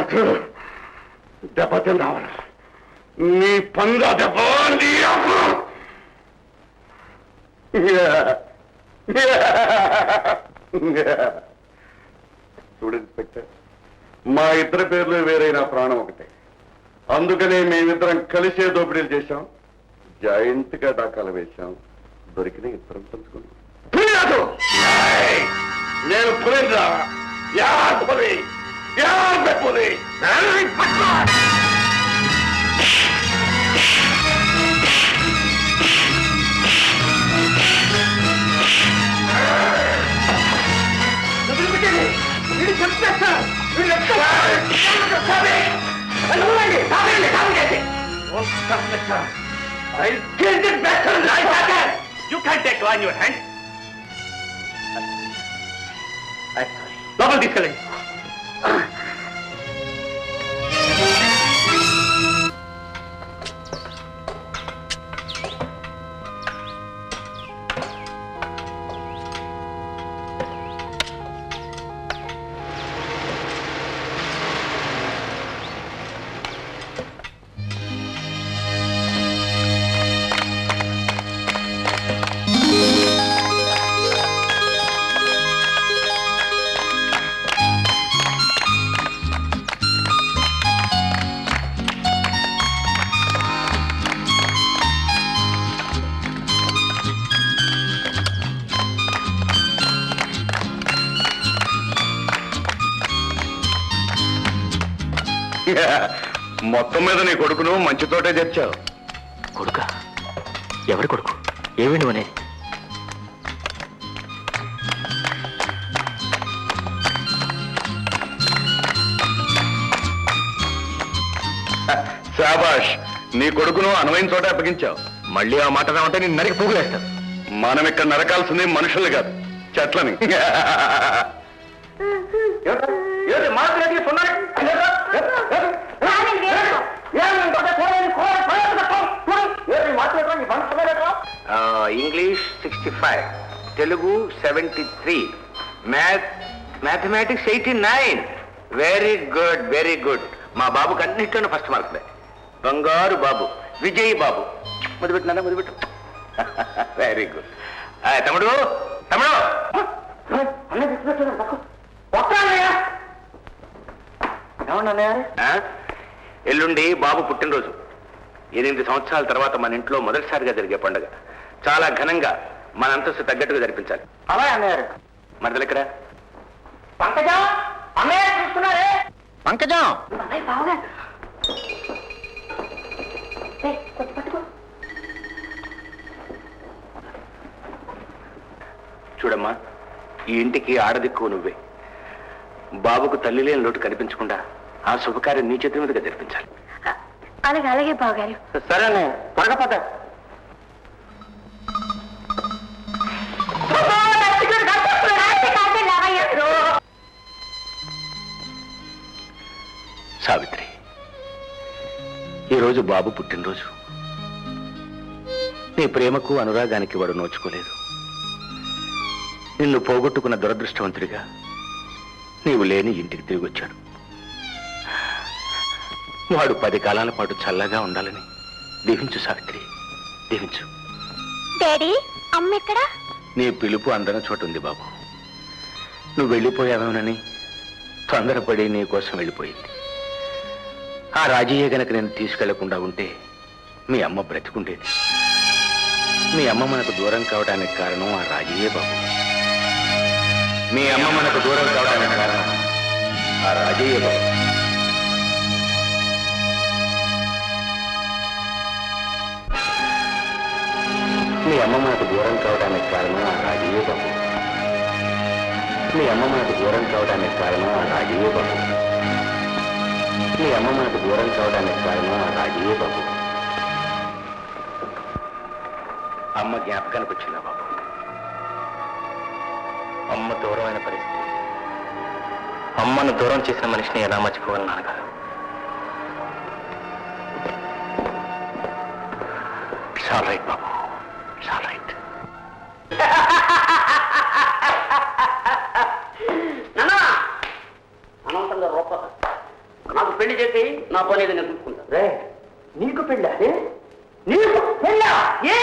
నాకు దెబ్బతిందావరా నీ పంద దెబ్బ చూడు ఇన్స్పెక్టర్, మా ఇద్దరి పేర్లు వేరైనా ప్రాణం ఒకటే. అందుకనే మేమిద్దరం కలిసే దోపిడీలు చేశాం, జాయింట్ గా దాఖలు వేశాం. దొరికిన ఇద్దరం పంచుకున్నాం. నేను పులిందా పులి పులి I'll kill this bastard like that! You can't take law in your hand. I'm sorry. లోపల తీసుకెళ్ళండి. మొత్తం మీద నీ కొడుకును మంచితోటే తెచ్చావు. కొడుక? ఎవరి కొడుకు? ఏమిటి అనేది? శాబాష్, నీ కొడుకును అనువైన చోట అప్పగించావు. మళ్ళీ ఆ మాట రావంటే నేను నరికి పోగులేస్తాను. మనం ఇక్కడ నరకాల్సింది మనుషులు కాదు, చెట్లని. English 65, Telugu 73, mathematics 89. Very good, very good. మా బాబుకి అన్నింటిలోనూ ఫస్ట్ మార్కులే. బంగారు బాబు, విజయ్ బాబు. మొదలుపెట్టినా మొదలుపెట్టు. Very good. తమ్ముడు తమ్ముడు ఎల్లుండి బాబు పుట్టినరోజు. 8 సంవత్సరాల తర్వాత మన ఇంట్లో మొదటిసారిగా జరిగే పండుగ. చాలా ఘనంగా మన అంతస్తు తగ్గట్టుగా జరిపించాలి. అలాగే అన్నయ్యారు. మరదలు ఇక్కడ పంకజం, అన్నయ్య చూస్తున్నారే. పంకజం, చూడమ్మా, ఈ ఇంటికి ఆడదిక్కు నువ్వే. బాబుకు తల్లి లేని లోటు కనిపించకుండా ఆ శుభకార్యం నీ చేతి మీదుగా జరిపించాలి. అలాగే అలాగే బావగారు. సరేనే, త్వరగా పద. సావిత్రి, ఈరోజు బాబు పుట్టినరోజు. నీ ప్రేమకు అనురాగానికి వాడు నోచుకోలేదు. నిన్ను పోగొట్టుకున్న దురదృష్టవంతుడిగా నీవు లేని ఇంటికి తిరిగి వచ్చాడు. వాడు 10 కాలాల పాటు చల్లగా ఉండాలని దీవించు సావిత్రి, దీవించు. డాడీ, అమ్మ ఎక్కడా? నీ పిలుపు అందరం చోటు ఉంది బాబు. నువ్వు వెళ్ళిపోయావేమోనని తొందరపడి నీ కోసం వెళ్ళిపోయింది. ఆ రాజయ్య గనక నేను తీసుకెళ్లకుండా ఉంటే మీ అమ్మ బ్రతికుండేది. మీ అమ్మ మనకు దూరం కావడానికి కారణం ఆ రాజయ్యే బాబు. మీ అమ్మ మనకు దూరం కావడానికి కారణం ఆ రాజయ్యే బాబు. మీ అమ్మ మనకు దూరం కావడానికి కారణం ఆ రాజయ్యే బాబు. మీ అమ్మ మనకు దూరం కావడానికి కారణం ఆ రాజయ్యే బాబు. మీ అమ్మ మనకు దూరం కావడానికి కారణం ఆ రాజయ్యే బాబు. అమ్మ జ్ఞాపకానికి వచ్చిందా బాబు? అమ్మ దూరమైన పరిస్థితి. అమ్మను దూరం చేసిన మనిషిని ఎలా మర్చిపోగలను నాన్నగారు? It's all right Babu, it's all right. అనంతంగా రూపాయలు పెళ్లి చేసి నా పని ఏదో నేను చూసుకుంటా రే నీకు పెళ్ళా నీకు పెళ్ళా ఏ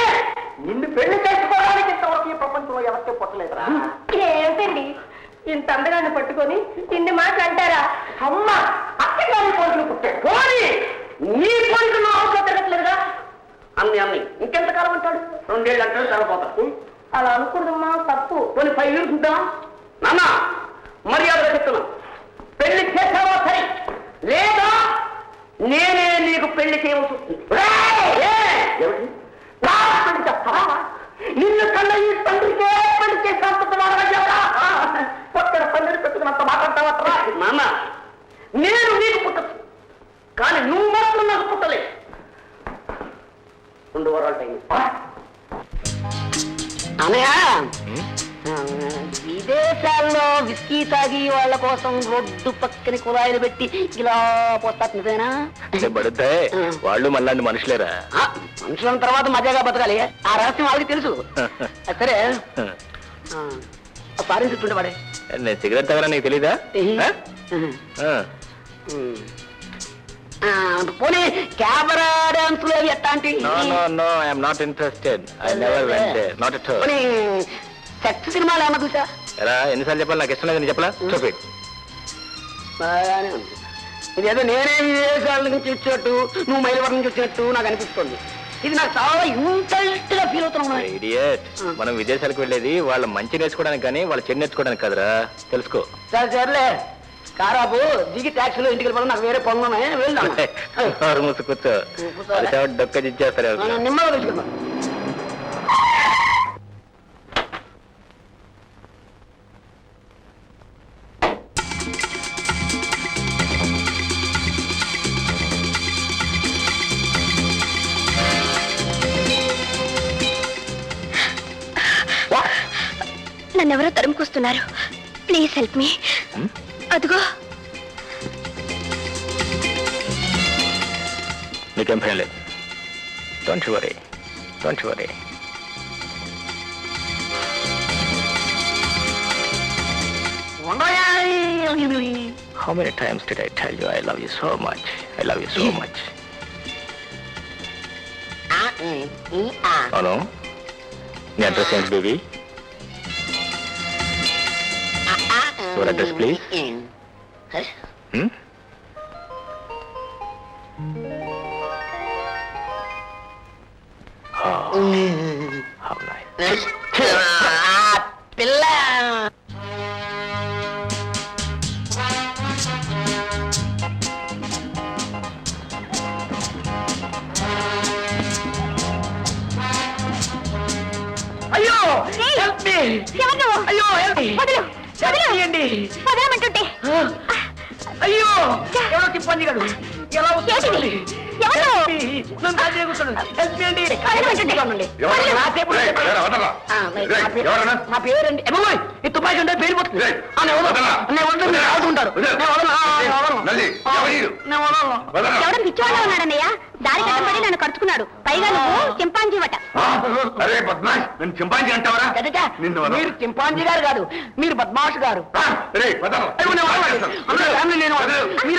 నిన్ను పెళ్లి చేసుకోవడానికి ఇంతవరకు ఈ ప్రపంచంలో ఎవరికే పుట్టలేదురా ఏమిటండి ఇంత అందగాన్ని పట్టుకొని ఇన్ని మాటలు అంటారా? అమ్మ అత్తగారి కోరికలు పుట్టాడు పోనీ నీ కోరికలు నా అవసరం తిరగట్లేదుగా అన్ని ఇంకెంతకాలం అంటాడు 2 ఏళ్ళు అంటాడు చదవపోతాడు అలా అనుకూడదమ్మా, తప్పు. కొన్ని 5 years ఉంటావా నాన్న మర్యాదగా చెప్తున్నా పెళ్లి చేసావా సరే లేదా నేనే నీకు పెళ్లి చేయవలసి వస్తుంది నిన్ను కన్న ఈ తండ్రికే పెళ్లి చేసినంత పక్కన తండ్రి పెట్టుకున్నంత మాట్లాడతావా నాన్న నేను నీకు పుట్టచ్చు కానీ నువ్వు మాత్రం నాకు పుట్టలేదు 2 వారాల టైం అనయా విదేశాల్లో విస్కీ తాగి వాళ్ళ కోసం రోడ్డు పక్కన కుళాయిలు పెట్టి ఇలా పోస్తారు నిజమేనా? వాళ్ళు మళ్ళీ మనుషులేరా? మనుషుల తర్వాత మజాగా బతకాలి ఆ రహస్యం వాళ్ళకి తెలుసు సరే ఫారిన్ చుట్టుండే వాడే నేను సిగరెట్ తాగరా నీకు తెలీదా? పోనీ కెమెరా డాన్సులు అవి ఎట్లాంటి not interested. I never went there, not at all. పోనీ సెక్స్ సినిమాలు ఏమన్నా చూసా? ఎలా ఎన్నిసార్లు చెప్పాలి? నాకు ఇష్టం లేదని చెప్పలా? చూపెట్. బాగానే ఉంది ఇదేదో నేనే విదేశాల నుంచి వచ్చినట్టు నువ్వు మైలవరం నుంచి వచ్చినట్టు నాకు అనిపిస్తుంది. ఇది నాకు చాలా ఇంటల్ట్ గా ఫీల్ అవుతున్నా. ఇడియట్, మనం విదేశాలకు వెళ్ళేది వాళ్ళ మంచి నేర్చుకోవడానికి కానీ వాళ్ళ చెడు నేర్చుకోవడానికి కదరా, తెలుసుకో. సరే సర్లే కారాపు దిగి ట్యాక్సీలో ఇంటికి వెళ్ళిపోవడం నాకు వేరే పనులు ఉన్నాయి వెళ్దాం. మూసు కూర్చో, డొక్క జిచ్చేస్తారు. నిమ్మగా తెచ్చుకున్నా. నన్నెవరో తరుముకొస్తున్నారు. Please help me. అదిగో. నీకేం భయం లేదు. Don't worry, don't worry. How many times did I tell you I love you so much? I love you so much. అవును, నీ అడ్రస్ ఏంటి baby? Your address, please. Oh, how nice. పిల్ల అయ్యో help me. అయ్యో help me. వదలమంటుంటే అయ్యో ఎవరో తిప్పండి గారు ఎలా వస్తుంది? నా పేరండి ఈ తుపాకి ఉంటే పేరిపోతుంది. ఎవడో పిచ్చివాళ్ళ ఉన్నాడన్నయ్య. దారి కట్టబడి నన్ను కరుచుకున్నాడు. పైగా నువ్వు చింపాంజీ వట. చింపాంజీ అంటావరా? మీరు చింపాంజీ గారు కాదు, మీరు బద్మాష్ గారు. మీరే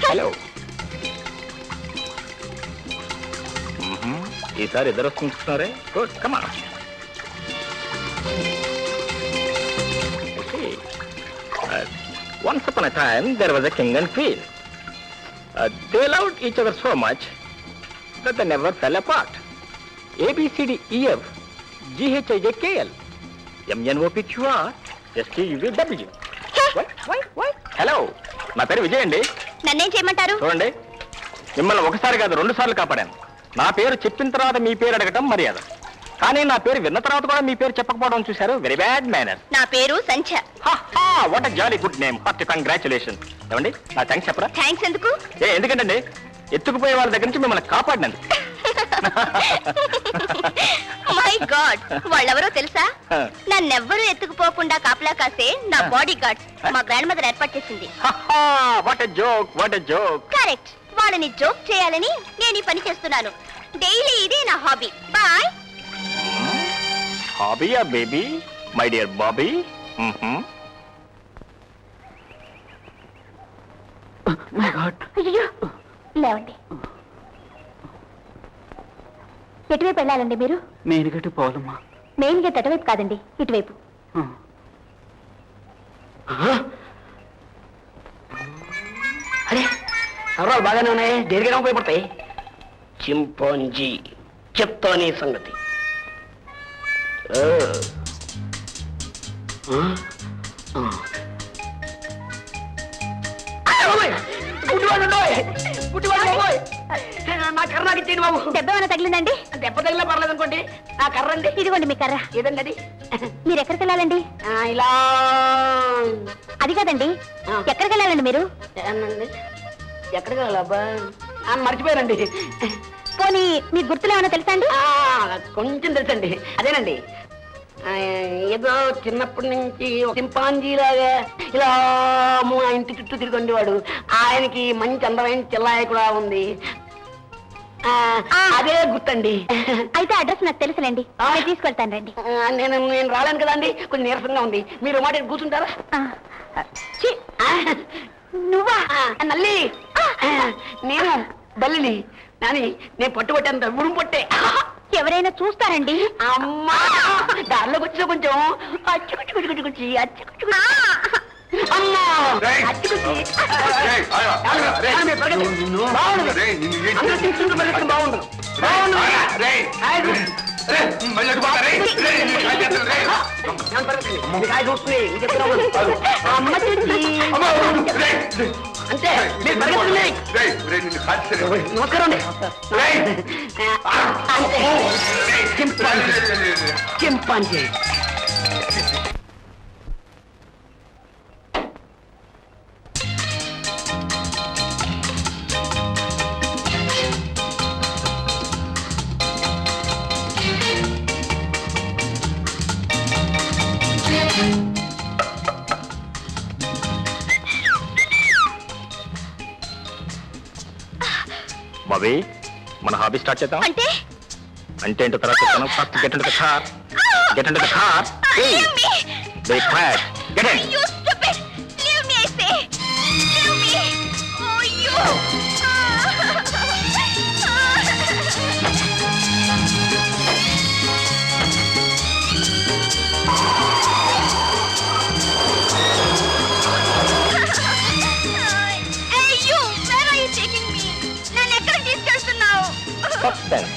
హలో, ఈసారి ఇద్దరు వస్తున్నారే. Good, come on. Once upon a time, there was a king and queen. They loved each other so much that they never fell apart. ABCDEF, GHIJKL, MNOPQR, STUVW. What? Hello, నా పేరు విజయ్ అండి. నన్నేం చేయమంటారు? చూడండి, మిమ్మల్ని ఒకసారి కాదు 2 సార్లు కాపాడాను. నా పేరు చెప్పిన తర్వాత మీ పేరు అడగటం మర్యాద, కానీ నా పేరు విన్న తర్వాత కూడా మీ పేరు చెప్పకపోవడం చూశారు. Very bad manner. నా పేరు Sandhya. What a jolly good name. Hearty congratulation. ఏమండి, నా థ్యాంక్స్ చెప్పరా? థ్యాంక్స్ ఎందుకు? ఎందుకంటే ఎత్తుకుపోయే వాళ్ళ దగ్గర నుంచి మిమ్మల్ని కాపాడినందుకు. మై గాడ్, వాళ్ళెవరో తెలుసా? నన్నెవ్వరూ ఎత్తుకుపోకుండా కాపలా కాసే నా బాడీ గార్డ్స్ మా గ్రాండ్ మదర్ ఏర్పాటు చేసింది. What a joke, what a joke. Correct, వాళ్ళని జోక్ చేయాలని నేను ఈ పని చేస్తున్నాను. డైలీ ఇదే నా హాబీ. బాయ్. హాబీయా బేబీ, మై డియర్ బాబీ. అయ్యో, లేవండి. ఎటువైపు వెళ్ళాలండి మీరు? మెయిన్ గట్టి పోవాలమ్మా. మెయిన్ గేట్ అటువైపు కాదండి, ఇటువైపు. అరే సర్వాలు బాగానే ఉన్నాయి, దేనికైనా ఉపయోగపడతాయి. చింపాంజీ చెప్తా నీ సంగతి. నా కర్ర నాకు ఇచ్చేయండి బాబు. దెబ్బ ఏమైనా తగిలిందండి? దెబ్బ తగిలినా పర్లేదు అనుకోండి. నా కర్ర అండి. ఇదిగోండి మీ కర్ర. ఏదండి అది? మీరు ఎక్కడికి వెళ్ళాలండి? ఇలా అది కాదండి, ఎక్కడికి వెళ్ళాలండి మీరు? ఏనండి? ఎక్కడికి వెళ్ళాలబ్బా? మర్చిపోయానండి. పోనీ మీకు గుర్తులు ఏమైనా తెలుసా అండి? కొంచెం తెలుసండి. అదేనండి, ఏదో చిన్నప్పటి నుంచి చింపాంజీలాగా ఇలా ఆ ఇంటి చుట్టూ తిరుగుండేవాడు. ఆయనకి మంచి అందమైన చిల్లాయ కూడా ఉంది. అదే గుర్తండి. అయితే అడ్రస్ నాకు తెలుసులేండి, నేను తీసుకెళ్తాను రండి. నేను రాలేను కదా అండి, కొంచెం నీరసంగా ఉంది. మీరు మాట కూర్చుంటారా? నువ్వా? నల్లి, నేను బల్లిని నాని, నేను పట్టుబట్టేంత ఉడుము పట్టే. ఎవరైనా చూస్తారండి? అమ్మా, దారిలోకి వచ్చిన కొంచెం అచ్చుకుచ్చి అమ్మా అచ్చుకుచ్చి బాగుండు. అమ్మ చూసి అంతే. నమస్కారం అండి. చింపాంజీ బాబీ, మన హాబీ స్టార్ట్ చేద్దాం. అంటే అంటే ఏంటో తర్వాత చెప్తాను. First get into the car. Get into the car. Be quiet. Get in. You stupid! Leave me, I say! Leave me! Oh, you! Hey, you! Where are you taking me? నన్ను ఎక్కడికి తీసుకెళ్తున్నావు? Suspense.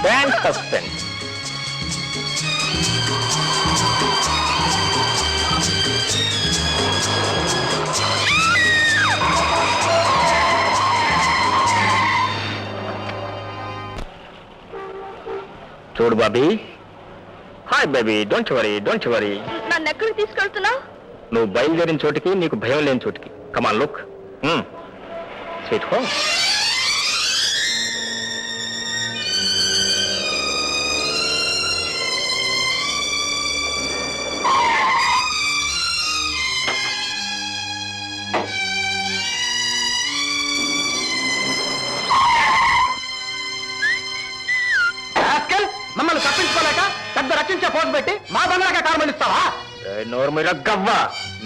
Grand suspense. చూడు Bobby. Hi baby, don't worry, don't worry. నన్ను ఎక్కడికి తీసుకెళ్తున్నావు? నువ్వు బయలుదేరిన చోటికి, నీకు భయం లేని చోటికి. కమాన్ లుక్. Sweet home. మమ్మల్ని తప్పించుకోలేక పెద్ద రక్షించే పోటు పెట్టి మా బంగాళాక కారమనిస్తావా? నోరు గవ్వ.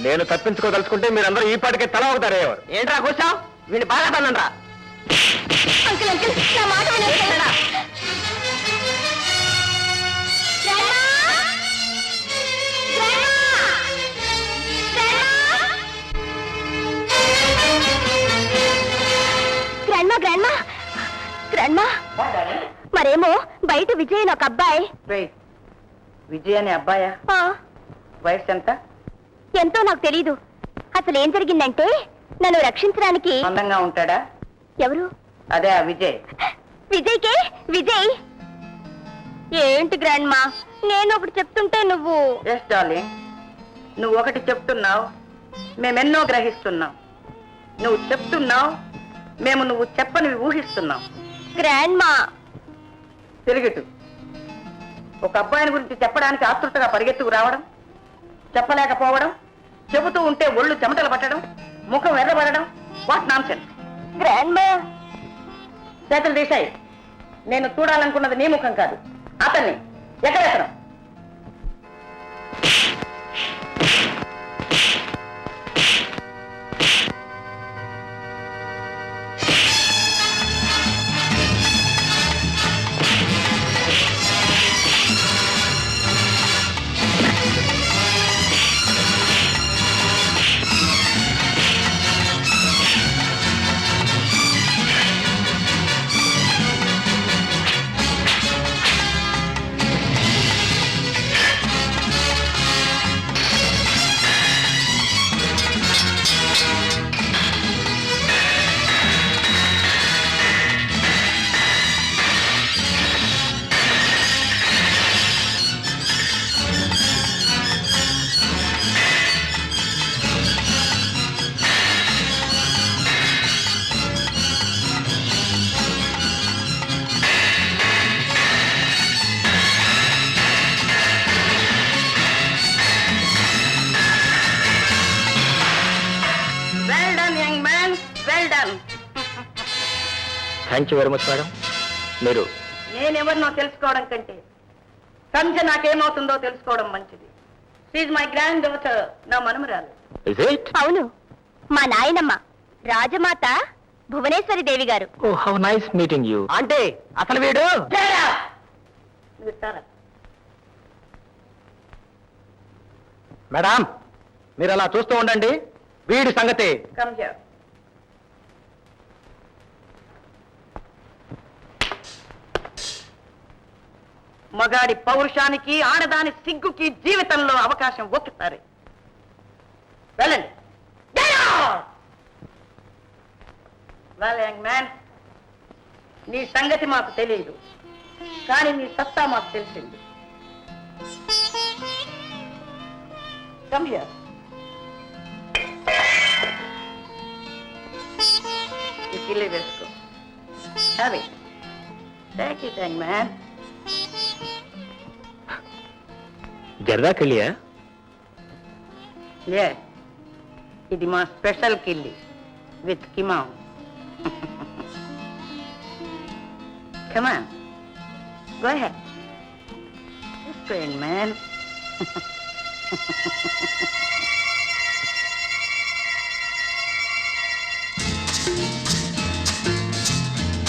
నేను తప్పించుకోదలుచుకుంటే మీరందరూ ఈ పాటికే తల అవుతారే. ఏంట్రా కూర్చో, వీడిని బాగా తనండ్రా. అంకుల్ అంకుల్, నా మాట వినండి. గ్రాండ్మా గ్రాండ్మా గ్రాండ్మా, మరేమో బయట విజయ్ అని ఒక అబ్బాయి. విజయ్ అనే అబ్బాయా? వయసు ఎంత? ఎంతో నాకు తెలీదు. అసలు ఏం జరిగిందంటే, నన్ను రక్షించడానికి. అందంగా ఉంటాడా? ఎవరు? అదే ఆ విజయ్. విజయ్కే విజయ్. ఏంటి గ్రాండ్మా, నేను ఒకటి చెప్తుంటే నువ్వు. ఎస్ డార్లింగ్, నువ్వు ఒకటి చెప్తున్నావు, మేమెన్నో గ్రహిస్తున్నాం. నువ్వు చెప్తున్నావు, మేము నువ్వు చెప్పనివి ఊహిస్తున్నాం. గ్రాండ్మా, తిరిగిట్టు. ఒక అబ్బాయిని గురించి చెప్పడానికి ఆతృతగా పరిగెత్తుకు రావడం, చెప్పలేకపోవడం, చెబుతూ ఉంటే ఒళ్ళు చెమటలు పట్టడం, ముఖం ఎర్రబడడం, వాట్ నాన్సెన్స్. గ్రాండ్ మా చేతులు తీశాయి. నేను చూడాలనుకున్నది నీ ముఖం కాదు, అతన్ని. ఎక్కడెక్కడం? Well done young man, well done. Thank you very much madam. మీరు నేనెవరినో తెలుసుకోవడం కంటే సంధ్య నాకేమవుతుందో తెలుసుకోవడం మంచిది. షీఈ్ మై గ్రాండ్ డాటర్, నా మనమరాలు. Is it? అవును, మా నాయనమ్మ రాజమాత Bhuvaneshwari Devi garu. Oh how nice meeting you. అంటే అసలు వీడు మేడం, మీరు అలా చూస్తూ ఉండండి, వీడి సంగతి. Come here. మగాడి పౌరుషానికి, ఆడదాని సిగ్గుకి జీవితంలో అవకాశం ఒక్కసారి. వెళ్ళండి. వెల్ యంగ్ మ్యాన్, నీ సంగతి మాకు తెలియదు, కానీ నీ సత్తా మాకు తెలిసింది. Come here. ఈ కిల్లి వేసుకో. Have it. Take it young man. జర్దా కెళ్ళియా? Yes, ఇది మా స్పెషల్ కిల్లి with keema. Come on, go ahead. Just going, man.